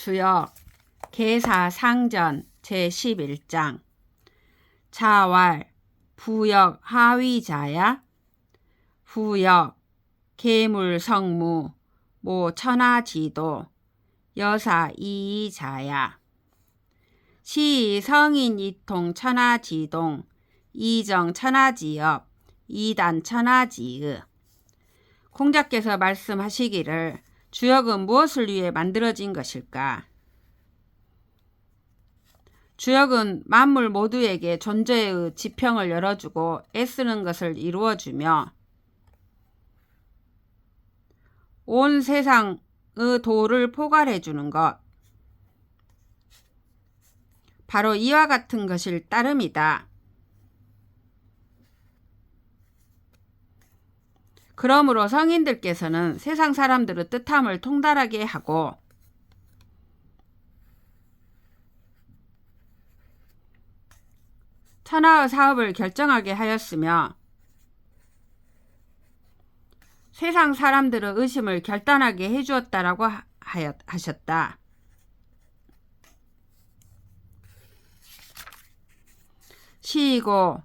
주역 계사상전 제11장 자왈 부역 하위자야. 후역 계물성무 모 천하지도 여사 이이자야. 시 성인 이통 천하지동 이정 천하지업 이단 천하지의. 공자께서 말씀하시기를 주역은 무엇을 위해 만들어진 것일까? 주역은 만물 모두에게 존재의 지평을 열어주고 애쓰는 것을 이루어주며 온 세상의 도를 포괄해주는 것, 바로 이와 같은 것일 따름이다. 그러므로 성인들께서는 세상 사람들의 뜻함을 통달하게 하고 천하의 사업을 결정하게 하였으며 세상 사람들의 의심을 결단하게 해주었다라고 하셨다. 시이고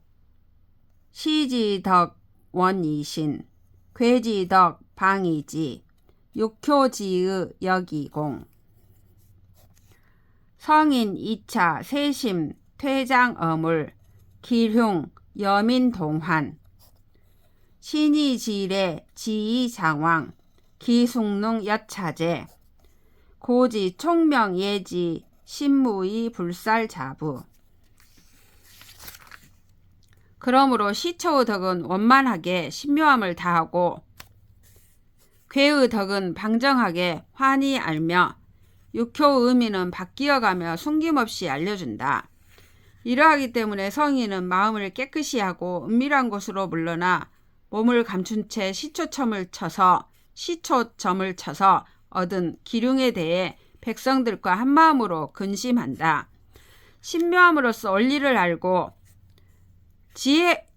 시지덕 원이신 괴지덕 방이지 육효지의 여기공. 성인 2차 세심 퇴장 어물 기흉 여민동환 신이지례 지이장왕 기숙농 여차제 고지 총명예지 신무의 불살자부. 그러므로 시초의 덕은 원만하게 신묘함을 다하고 괴의 덕은 방정하게 환히 알며 육효의 의미는 바뀌어가며 숨김없이 알려준다. 이러하기 때문에 성인은 마음을 깨끗이 하고 은밀한 곳으로 물러나 몸을 감춘 채 시초점을 쳐서 얻은 기륭에 대해 백성들과 한마음으로 근심한다. 신묘함으로써 원리를 알고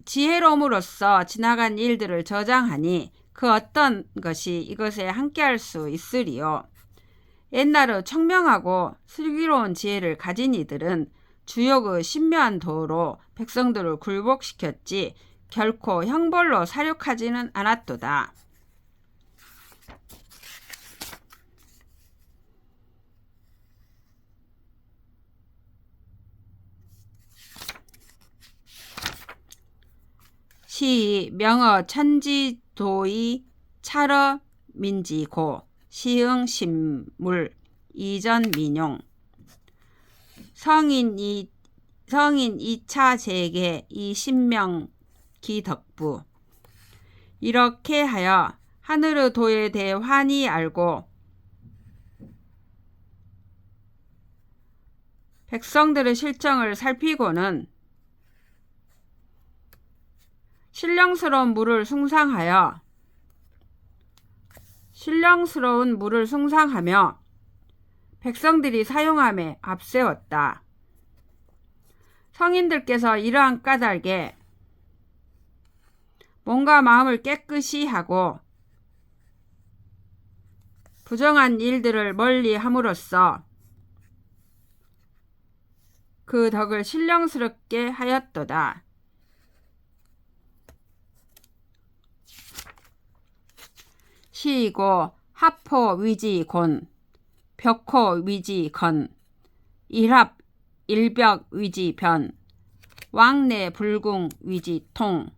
지혜로움으로써 지나간 일들을 저장하니 그 어떤 것이 이것에 함께할 수 있으리요. 옛날의 청명하고 슬기로운 지혜를 가진 이들은 주역의 신묘한 도로 백성들을 굴복시켰지 결코 형벌로 사륙하지는 않았도다. 시 명어 천지도의 차러 민지고 시흥 신물 이전 민용. 성인 2차 재계 이 신명 기덕부. 이렇게 하여 하늘의 도에 대해 환히 알고 백성들의 실정을 살피고는 신령스러운 물을 숭상하며 백성들이 사용함에 앞세웠다. 성인들께서 이러한 까닭에 몸과 마음을 깨끗이 하고 부정한 일들을 멀리 함으로써 그 덕을 신령스럽게 하였도다. 시이고 하포 위지곤 벽호 위지건 일합 일벽 위지변 왕내 불궁 위지통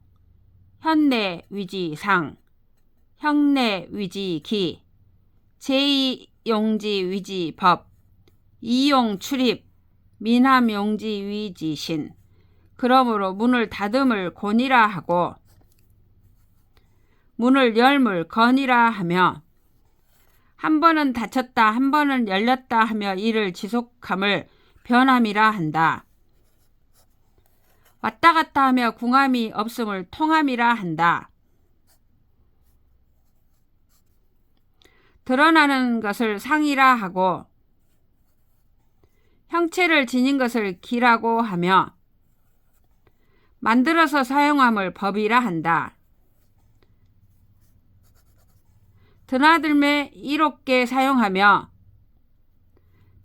현내 위지상 형내 위지기 제2용지 위지법 이용 출입 민함용지 위지신. 그러므로 문을 닫음을 곤이라 하고 문을 열물 건이라 하며 한 번은 닫혔다 한 번은 열렸다 하며 이를 지속함을 변함이라 한다. 왔다 갔다 하며 궁함이 없음을 통함이라 한다. 드러나는 것을 상이라 하고 형체를 지닌 것을 기라고 하며 만들어서 사용함을 법이라 한다. 드나들매 이롭게 사용하며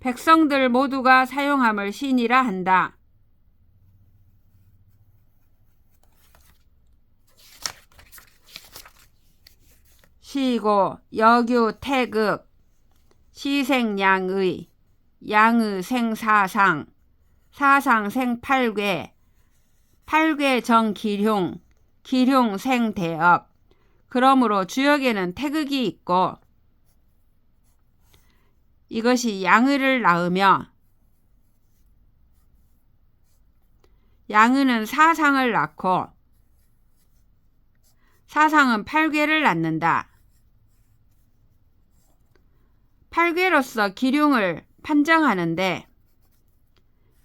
백성들 모두가 사용함을 신이라 한다. 시고 여규 태극 시생양의 양의 생사상 사상 생팔괴 팔괴 정기룡 기룡 생대업. 그러므로 주역에는 태극이 있고 이것이 양의를 낳으며 양의는 사상을 낳고 사상은 팔괴를 낳는다. 팔괴로서 기룡을 판정하는데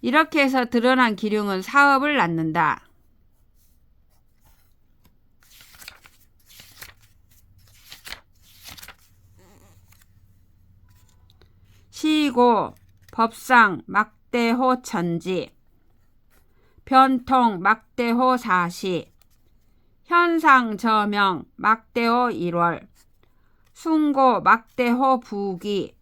이렇게 해서 드러난 기룡은 사업을 낳는다. 시고 법상 막대호 천지 변통 막대호 사시 현상 저명 막대호 1월 숭고 막대호 부기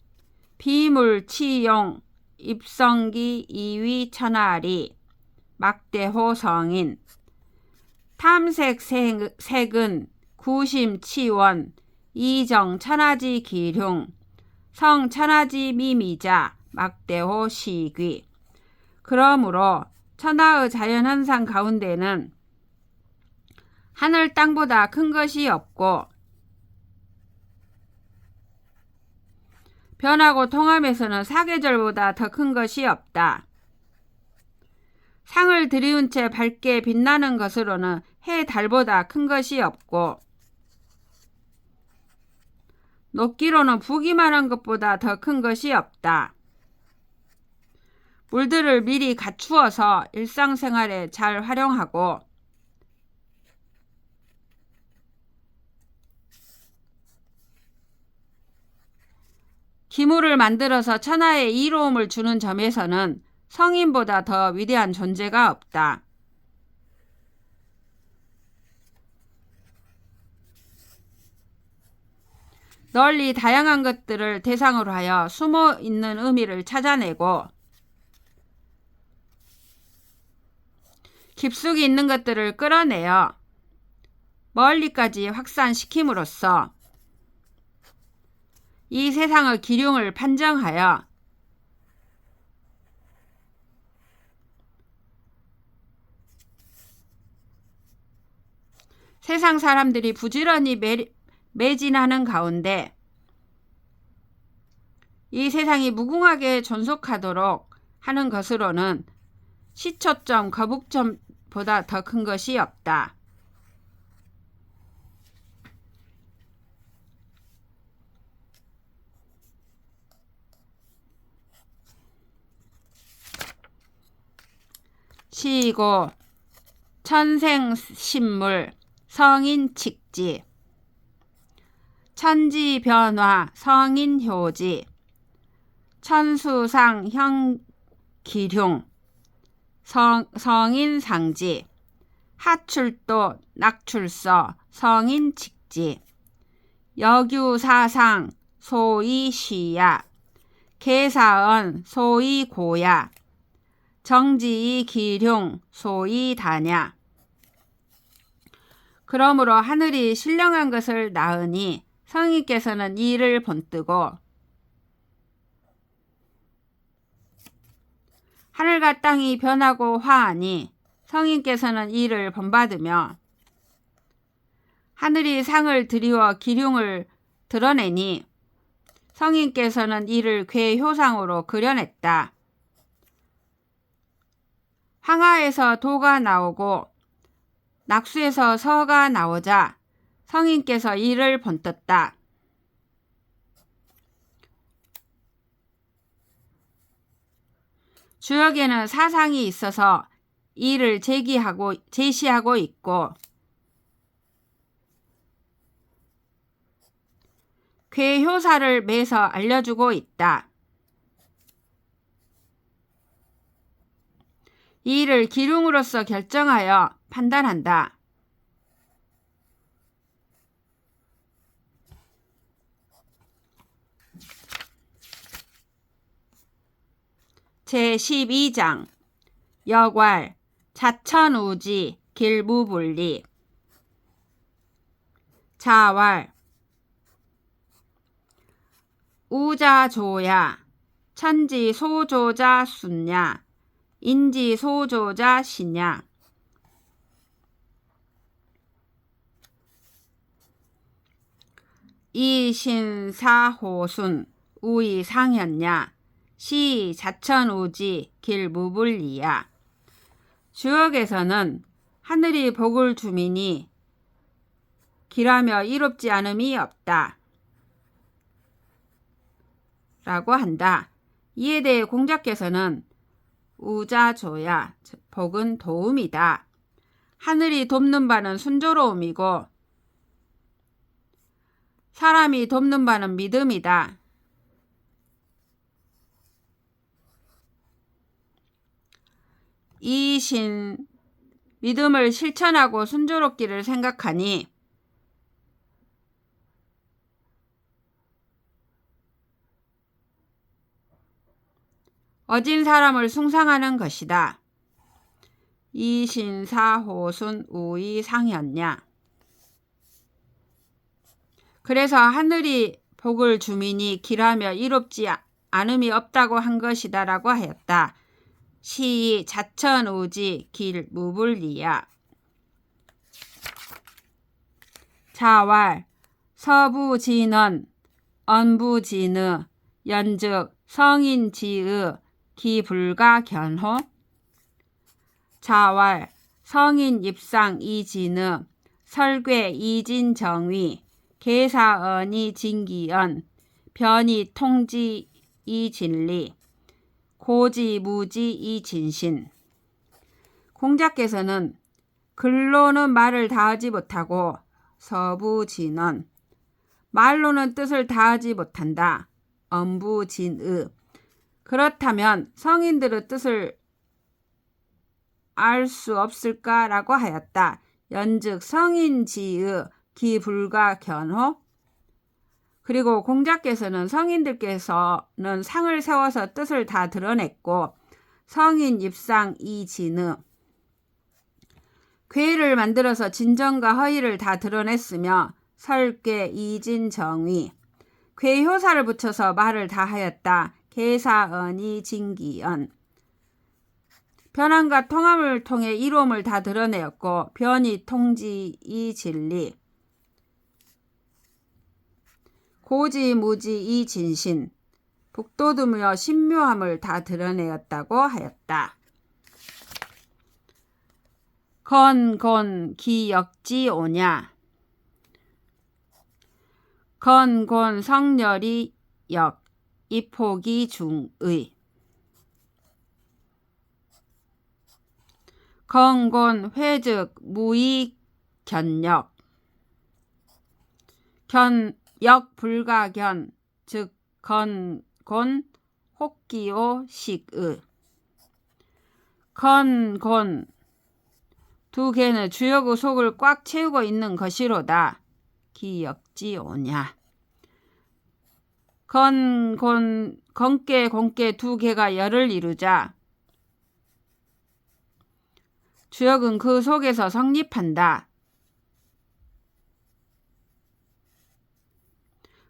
비물 치용 입성기 2위 천하리 막대호 성인 탐색 색은 구심 치원 이정 천하지 기룡 성 천하지 미미자 막대호 시귀. 그러므로 천하의 자연현상 가운데는 하늘 땅보다 큰 것이 없고 변하고 통함에서는 사계절보다 더 큰 것이 없다. 상을 들이운 채 밝게 빛나는 것으로는 해 달보다 큰 것이 없고 높기로는 부기만한 것보다 더 큰 것이 없다. 물들을 미리 갖추어서 일상생활에 잘 활용하고 기물을 만들어서 천하에 이로움을 주는 점에서는 성인보다 더 위대한 존재가 없다. 널리 다양한 것들을 대상으로 하여 숨어있는 의미를 찾아내고 깊숙이 있는 것들을 끌어내어 멀리까지 확산시킴으로써 이 세상의 기륭을 판정하여 세상 사람들이 부지런히 매진하는 가운데 이 세상이 무궁하게 존속하도록 하는 것으로는 시초점, 거북점보다 더 큰 것이 없다. 시고 천생신물 성인칙지 천지변화 성인효지 천수상 형기룡 성인상지 하출도 낙출서 성인칙지 여규사상 소이쉬야 계사언 소이고야 정지이 기룡 소이다냐. 그러므로 하늘이 신령한 것을 낳으니 성인께서는 이를 본뜨고 하늘과 땅이 변하고 화하니 성인께서는 이를 본받으며 하늘이 상을 들이워 기륭을 드러내니 성인께서는 이를 괴효상으로 그려냈다. 황하에서 도가 나오고 낙수에서 서가 나오자 성인께서 이를 본떴다. 주역에는 사상이 있어서 이를 제시하고 있고 괴효사를 매서 알려주고 있다. 이를 기륭으로서 결정하여 판단한다. 제12장 역왈 자천우지 길무불리 자왈 우자조야 천지소조자 순냐 인지소조자 시냐 이신사호순 우이상현냐 시자천우지 길무불리야. 주역에서는 하늘이 복을 주미니 길하며 이롭지 않음이 없다 라고 한다. 이에 대해 공자께서는 우자조야 복은 도움이다. 하늘이 돕는 바는 순조로움이고 사람이 돕는 바는 믿음이다. 이신 믿음을 실천하고 순조롭기를 생각하니 어진 사람을 숭상하는 것이다. 이신사호순 우이상현냐. 그래서 하늘이 복을 주미니 길하며 이롭지 않음이 없다고 한 것이다 라고 하였다. 시 자천우지 길무불리야. 자왈 서부진언 언부진의 연즉 성인지의 기불가견호. 자왈 성인입상 이진의 설괴 이진정위 계사언이 진기언 변이 통지 이진리 고지무지 이진신. 공자께서는 글로는 말을 다하지 못하고 서부진언 말로는 뜻을 다하지 못한다. 언부진의 그렇다면 성인들의 뜻을 알 수 없을까라고 하였다. 연즉 성인지의 기불가견호. 그리고 공자께서는 성인들께서는 상을 세워서 뜻을 다 드러냈고 성인 입상 이진의 괴를 만들어서 진정과 허의를 다 드러냈으며 설괴 이진정위 괴효사를 붙여서 말을 다 하였다. 계사언이 진기언 변함과 통함을 통해 이로움을 다 드러내었고 변이 통지 이진리 고지무지 이진신 북돋우며 신묘함을 다 드러내었다고 하였다. 건곤 기역지오냐. 건곤 성렬이 역 이폭이 중의. 건곤 회즉 무의 견역 견역 불가견 즉 건곤 혹기오 식의. 건곤 두 개는 주역의 속을 꽉 채우고 있는 것이로다. 기역지오냐. 건곤 건께 공께 두 개가 열을 이루자 주역은 그 속에서 성립한다.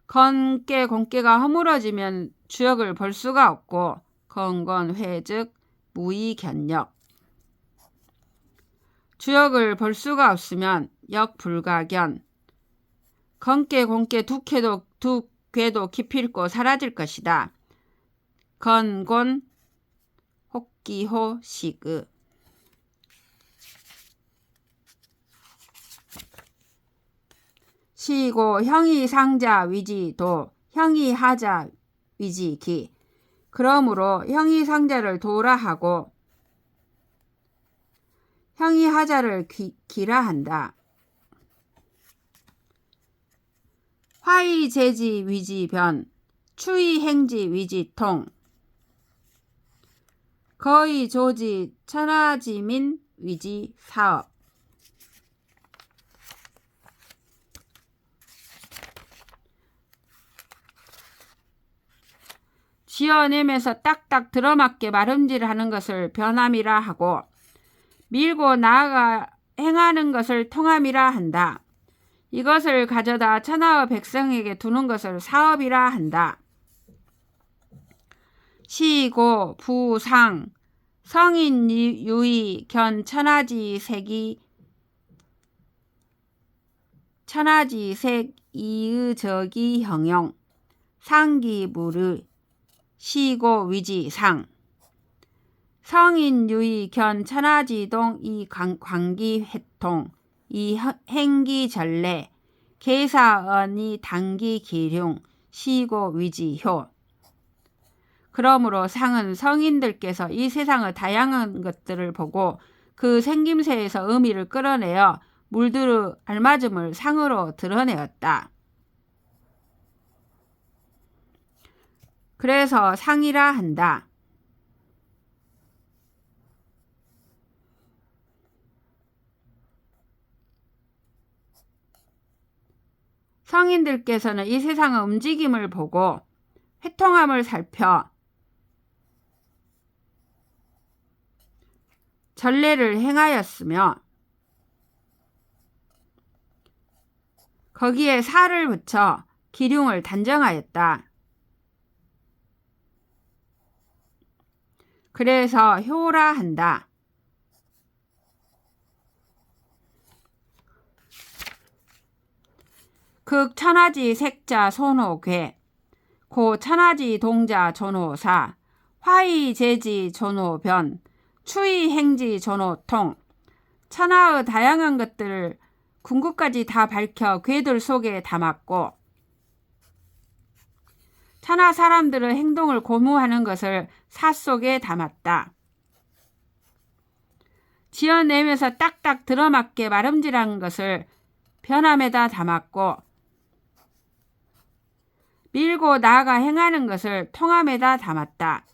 건께 공께가 허물어지면 주역을 볼 수가 없고 건곤 회즉 무의견역 주역을 볼 수가 없으면 역불가견 건께 공께 두 궤도 기필코 사라질 것이다. 건곤 혹기호 식의. 시고 형이상자 위지도 형이하자 위지기. 그러므로 형이상자를 도라 하고 형이하자를 기라 한다. 화의재지 위지변 추의행지 위지통 거의조지 천하지민 위지사업. 지어내면서 딱딱 들어맞게 말음질하는 것을 변함이라 하고 밀고 나아가 행하는 것을 통함이라 한다. 이것을 가져다 천하의 백성에게 두는 것을 사업이라 한다. 시고 부상 성인 유의 견 천하지색이 천하지색 이의적이 형용 상기무르 시고 위지상 성인 유의 견 천하지동 이 관기회통 이 행기전례 계사언이 단기기륭 시고 위지효. 그러므로 상은 성인들께서 이 세상의 다양한 것들을 보고 그 생김새에서 의미를 끌어내어 물들의 알맞음을 상으로 드러내었다. 그래서 상이라 한다. 성인들께서는 이 세상의 움직임을 보고 회통함을 살펴 전례를 행하였으며 거기에 사를 붙여 기륭을 단정하였다. 그래서 효라 한다. 극 천하지 색자 손호괴 고 천하지 동자 존호사 화의 제지 존호변 추의 행지 존호통 천하의 다양한 것들을 궁극까지 다 밝혀 궤들 속에 담았고 천하 사람들의 행동을 고무하는 것을 사 속에 담았다. 지어내면서 딱딱 들어맞게 말음질한 것을 변함에다 담았고 밀고 나아가 행하는 것을 통함에다 담았다.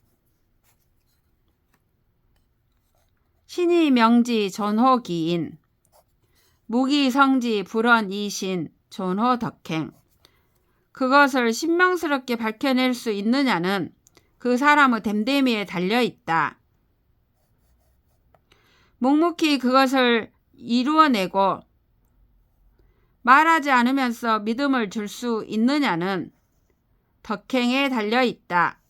신이 명지 존호기인 무기성지 불언이신 존호덕행 그것을 신명스럽게 밝혀낼 수 있느냐는 그 사람의 됨됨이에 달려있다. 묵묵히 그것을 이루어내고 말하지 않으면서 믿음을 줄 수 있느냐는 덕행에 달려있다.